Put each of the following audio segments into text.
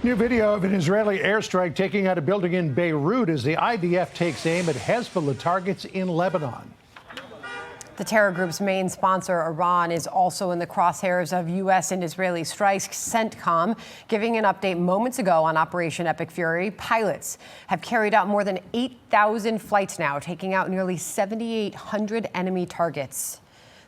New video of an Israeli airstrike taking out a building in Beirut as the IDF takes aim at Hezbollah targets in Lebanon. The terror group's main sponsor, Iran, is also in the crosshairs of U.S. and Israeli strikes. CENTCOM giving an update moments ago on Operation Epic Fury. Pilots have carried out more than 8,000 flights now, taking out nearly 7,800 enemy targets.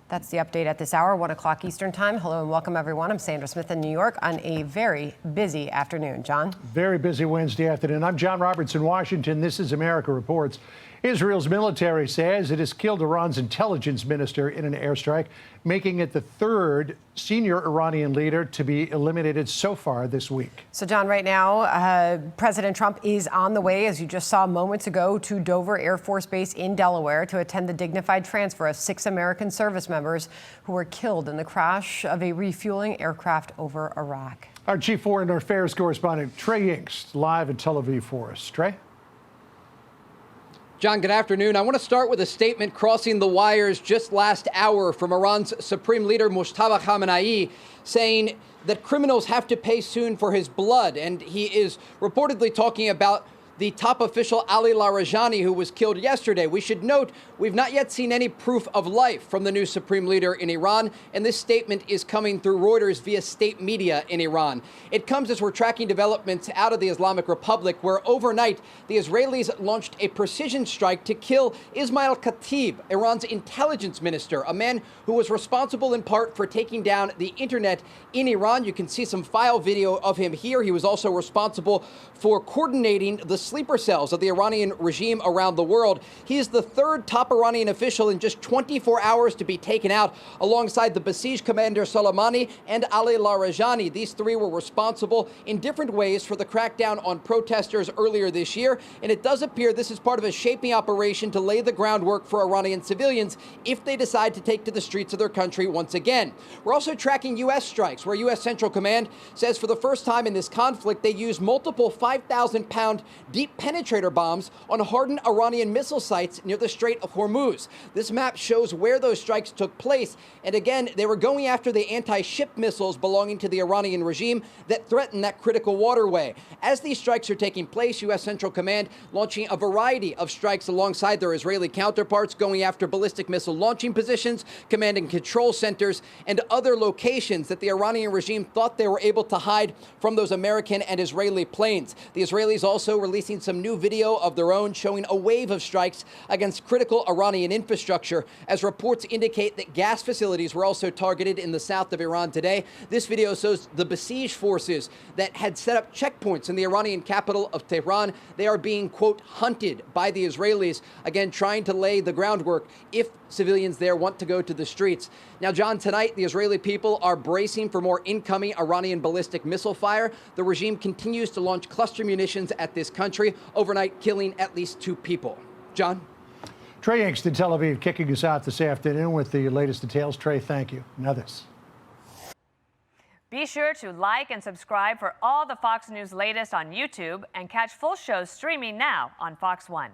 That's the update at this hour, 1 o'clock Eastern Time. Hello and welcome, everyone. I'm Sandra Smith in New York on a very busy afternoon. John? Very busy Wednesday afternoon. I'm John Roberts in Washington. This is America Reports. Israel's military says it has killed Iran's intelligence minister in an airstrike, making it the third senior Iranian leader to be eliminated so far this week. So, John, right now, President Trump is on the way, as you just saw moments ago, to Dover Air Force Base in Delaware to attend the dignified transfer of 6 American service members who were killed in the crash of a refueling aircraft over Iraq. Our chief foreign affairs correspondent, Trey Yingst, live in Tel Aviv for us. Trey? John, good afternoon. I want to start with a statement crossing the wires just last hour from Iran's supreme leader, Mojtaba Khamenei, saying that criminals have to pay soon for his blood. And he is reportedly talking about the top official Ali Larijani, who was killed yesterday. We should note we've not yet seen any proof of life from the new supreme leader in Iran, and this statement is coming through Reuters via state media in Iran. It comes as we're tracking developments out of the Islamic Republic, where overnight the Israelis launched a precision strike to kill Esmail Khatib, Iran's intelligence minister, a man who was responsible in part for taking down the internet in Iran. You can see some file video of him here. He was also responsible for coordinating the sleeper cells of the Iranian regime around the world. He is the third top Iranian official in just 24 hours to be taken out, alongside the besieged commander Soleimani and Ali Larijani. These three were responsible in different ways for the crackdown on protesters earlier this year, and it does appear this is part of a shaping operation to lay the groundwork for Iranian civilians if they decide to take to the streets of their country once again. We're also tracking U.S. strikes, where U.S. Central Command says for the first time in this conflict they used multiple 5,000-pound deep-penetrator bombs on hardened Iranian missile sites near the Strait of Hormuz. This map shows where those strikes took place, and again, they were going after the anti-ship missiles belonging to the Iranian regime that threaten that critical waterway. As these strikes are taking place, U.S. Central Command launching a variety of strikes alongside their Israeli counterparts, going after ballistic missile launching positions, command and control centers, and other locations that the Iranian regime thought they were able to hide from those American and Israeli planes. The Israelis also releasing some new video of their own showing a wave of strikes against critical Iranian infrastructure, as reports indicate that gas facilities were also targeted in the south of Iran today. This video shows the besieged forces that had set up checkpoints in the Iranian capital of Tehran. They are being, quote, hunted by the Israelis, again trying to lay the groundwork if civilians there want to go to the streets. Now, John, tonight the Israeli people are bracing for more incoming Iranian ballistic missile fire. The regime continues to launch cluster munitions at this country, overnight killing at least 2 people. John? Trey Yingst in Tel Aviv kicking us out this afternoon with the latest details. Trey, thank you. Now this. Be sure to like and subscribe for all the Fox News latest on YouTube, and catch full shows streaming now on Fox One.